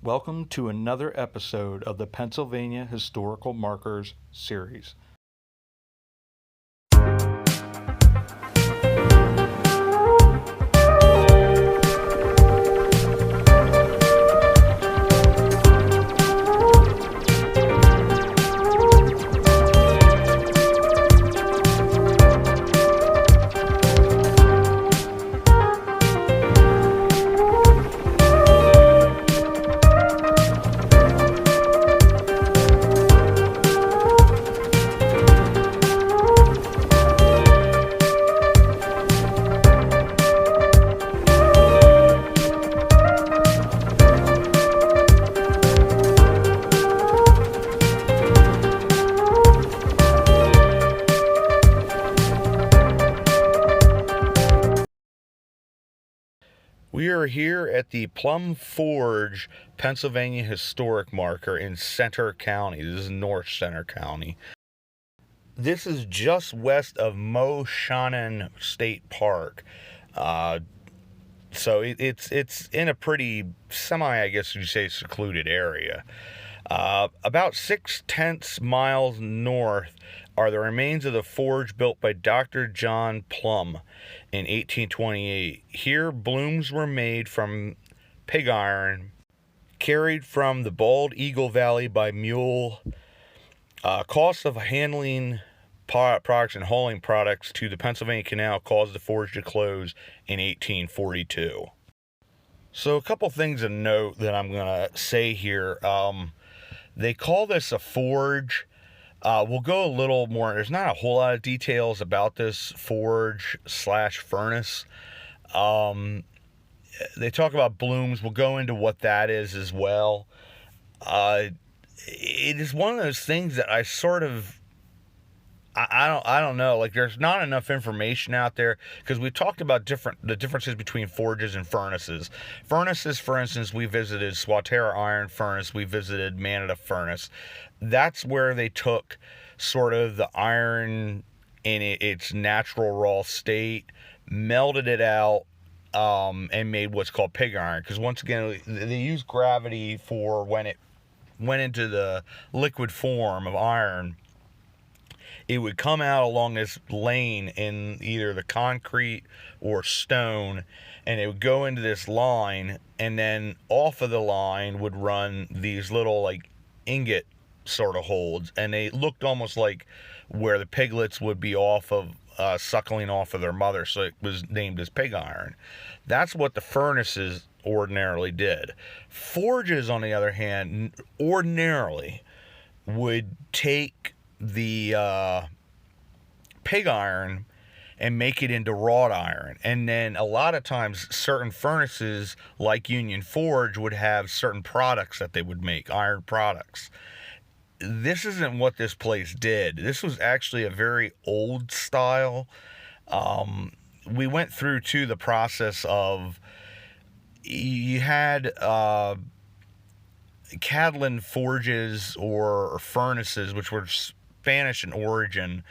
Welcome to another episode of the Pennsylvania Historical Markers series. We are here at the Plumbe Forge, Pennsylvania Historic Marker in Center County. This is North Center County. This is just west of Moshannon State Park. So it's in a pretty I guess you'd say, secluded area. About 6/10 miles north are the remains of the forge built by Dr. John Plumbe in 1828. Here, blooms were made from pig iron, carried from the Bald Eagle Valley by mule. Cost of handling products and hauling products to the Pennsylvania Canal caused the forge to close in 1842. So a couple things of note that I'm going to say here. They call this a forge. We'll go a little more. There's not a whole lot of details about this forge/furnace. They talk about blooms. We'll go into what that is as well. It is one of those things that I sort of, I don't know. Like, there's not enough information out there, because we talked about the differences between forges and furnaces. Furnaces, for instance, we visited Swatara Iron Furnace. We visited Manada Furnace. That's where they took sort of the iron in its natural raw state, melted it out, and made what's called pig iron. Because once again, they use gravity for when it went into the liquid form of iron. It would come out along this lane in either the concrete or stone, and it would go into this line, and then off of the line would run these little, like, ingot sort of holds, and they looked almost like where the piglets would be off of suckling off of their mother, so it was named as pig iron. That's what the furnaces ordinarily did. Forges, on the other hand, ordinarily would take the pig iron and make it into wrought iron. And then a lot of times certain furnaces like Union Forge would have certain products that they would make, iron products. This isn't what this place did. This was actually a very old style. We went through too the process of, you had Catalan forges or furnaces, which were Spanish in origin,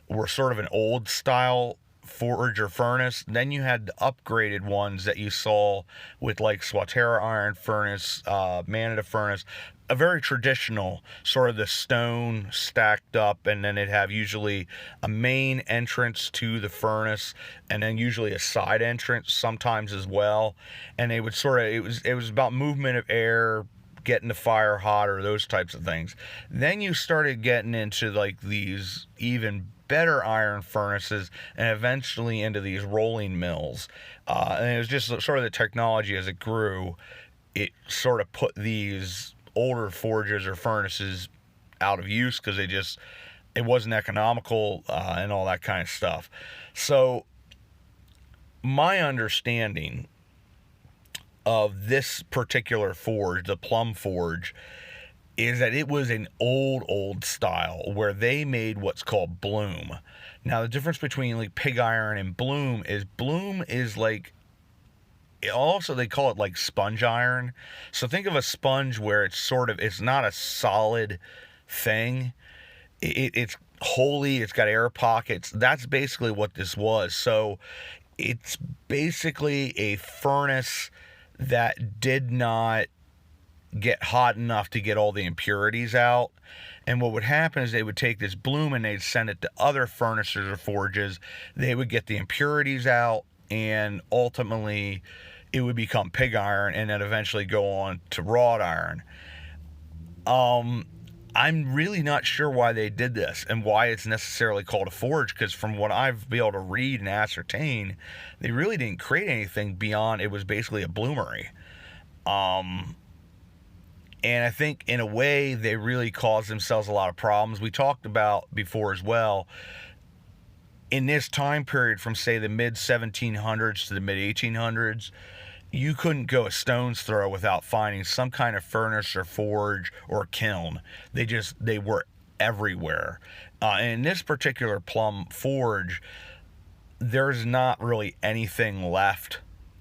were sort of an old style forge or furnace. Then you had the upgraded ones that you saw with, like, Swatara Iron Furnace, Manada Furnace, a very traditional, sort of the stone stacked up, and then it'd have usually a main entrance to the furnace, and then usually a side entrance sometimes as well. And they would sort of, it was about movement of air, getting the fire hotter, those types of things. Then you started getting into, like, these even better iron furnaces, and eventually into these rolling mills. And it was just sort of the technology as it grew, it sort of put these older forges or furnaces out of use, because it wasn't economical, and all that kind of stuff. So my understanding of this particular forge, the Plumbe Forge, is that it was an old style where they made what's called bloom. Now, the difference between, like, pig iron and bloom is like, also they call it like sponge iron. So think of a sponge where it's not a solid thing. It's holy, it's got air pockets. That's basically what this was. So it's basically a furnace that did not get hot enough to get all the impurities out. And what would happen is they would take this bloom and they'd send it to other furnaces or forges. They would get the impurities out, and ultimately it would become pig iron and then eventually go on to wrought iron. I'm really not sure why they did this and why it's necessarily called a forge, because from what I've been able to read and ascertain, they really didn't create anything beyond it was basically a bloomery. And I think in a way they really caused themselves a lot of problems. We talked about before as well, in this time period from say the mid 1700s to the mid 1800s, you couldn't go a stone's throw without finding some kind of furnace or forge or kiln. They were everywhere. And in this particular Plumbe Forge, there's not really anything left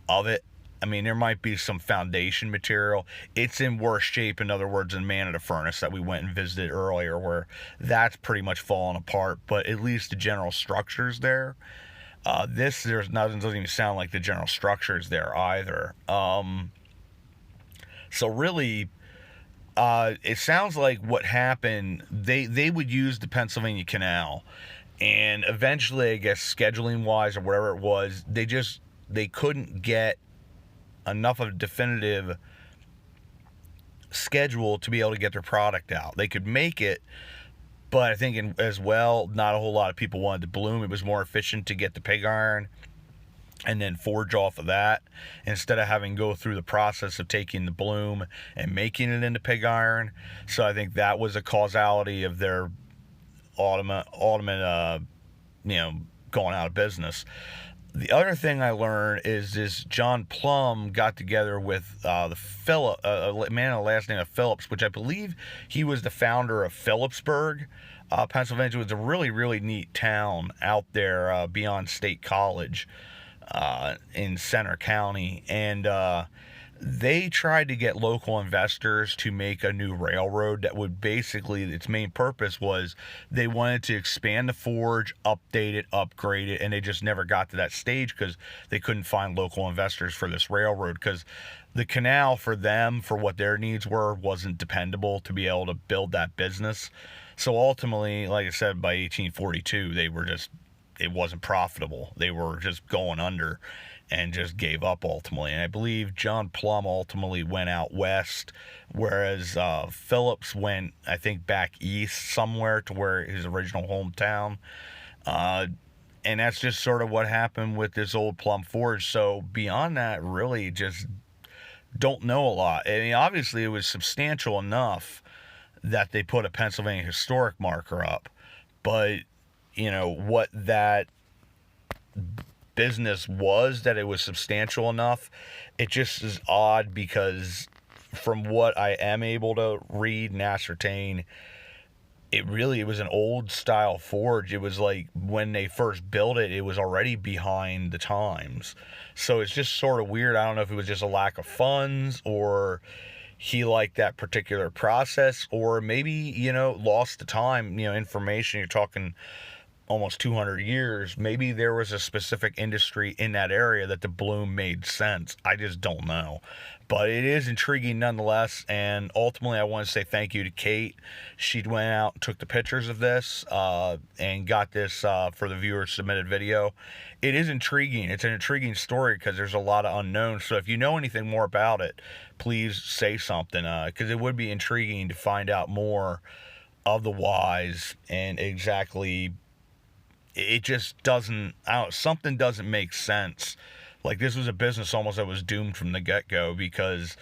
of it. I mean, there might be some foundation material. It's in worse shape, in other words, than Man at a Furnace that we went and visited earlier, where that's pretty much fallen apart, but at least the general structure's there. There's nothing, doesn't even sound like the general structure's there either. So really, it sounds like what happened, they would use the Pennsylvania Canal, and eventually, I guess, scheduling-wise or whatever it was, they couldn't get enough of a definitive schedule to be able to get their product out. They could make it, but I think as well, not a whole lot of people wanted to bloom. It was more efficient to get the pig iron and then forge off of that instead of having to go through the process of taking the bloom and making it into pig iron. So I think that was a causality of their ultimate going out of business. The other thing I learned is this John Plumbe got together with a man of the last name of Phillips, which I believe he was the founder of Phillipsburg, Pennsylvania. It was a really, really neat town out there beyond State College in Center County. And they tried to get local investors to make a new railroad that would basically, its main purpose was they wanted to expand the forge, update it, upgrade it, and they just never got to that stage because they couldn't find local investors for this railroad, because the canal for them, for what their needs were, wasn't dependable to be able to build that business. So ultimately, like I said, by 1842, it wasn't profitable. They were just going under and just gave up ultimately. And I believe John Plumbe ultimately went out west, whereas Phillips went, I think, back east somewhere to where his original hometown. And that's just sort of what happened with this old Plumbe Forge. So beyond that, really just don't know a lot. I mean, obviously it was substantial enough that they put a Pennsylvania historic marker up, but what that business was, that it was substantial enough, it just is odd, because from what I am able to read and ascertain, it was an old style forge. It was like when they first built it, it was already behind the times. So it's just sort of weird. I don't know if it was just a lack of funds, or he liked that particular process, or maybe lost the time, information. You're talking almost 200 years, maybe there was a specific industry in that area that the bloom made sense. I just don't know. But it is intriguing nonetheless, and ultimately I want to say thank you to Kate. She went out and took the pictures of this and got this for the viewer submitted video. It is intriguing. It's an intriguing story because there's a lot of unknowns. So if you know anything more about it, please say something, because it would be intriguing to find out more of the whys and exactly. It just doesn't, something doesn't make sense. Like, this was a business almost that was doomed from the get-go, because,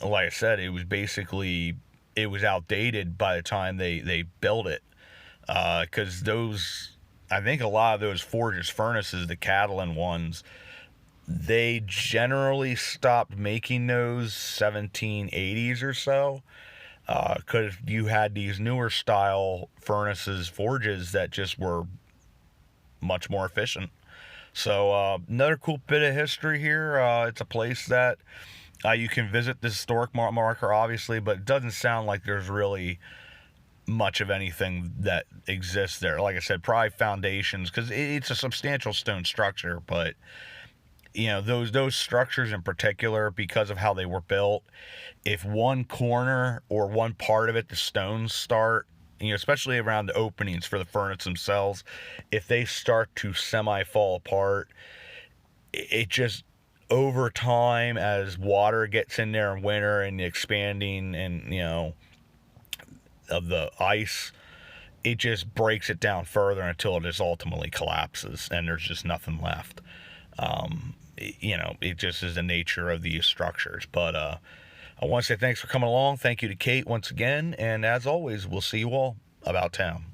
like I said, it was outdated by the time they built it. Because I think a lot of those forges furnaces, the Catalan ones, they generally stopped making those 1780s or so. Because you had these newer style furnaces, forges that just were much more efficient. So another cool bit of history here. It's a place that you can visit, the historic marker, obviously, but it doesn't sound like there's really much of anything that exists there. Like I said, probably foundations, because it's a substantial stone structure, but you know, those structures in particular, because of how they were built, if one corner or one part of it, the stones start, you know, especially around the openings for the furnace themselves, if they start to semi fall apart, it just, over time, as water gets in there in winter and the expanding and, you know, of the ice, it just breaks it down further until it just ultimately collapses and there's just nothing left. You know, it just is the nature of these structures. But I want to say thanks for coming along. Thank you to Kate once again. And as always, we'll see you all about town.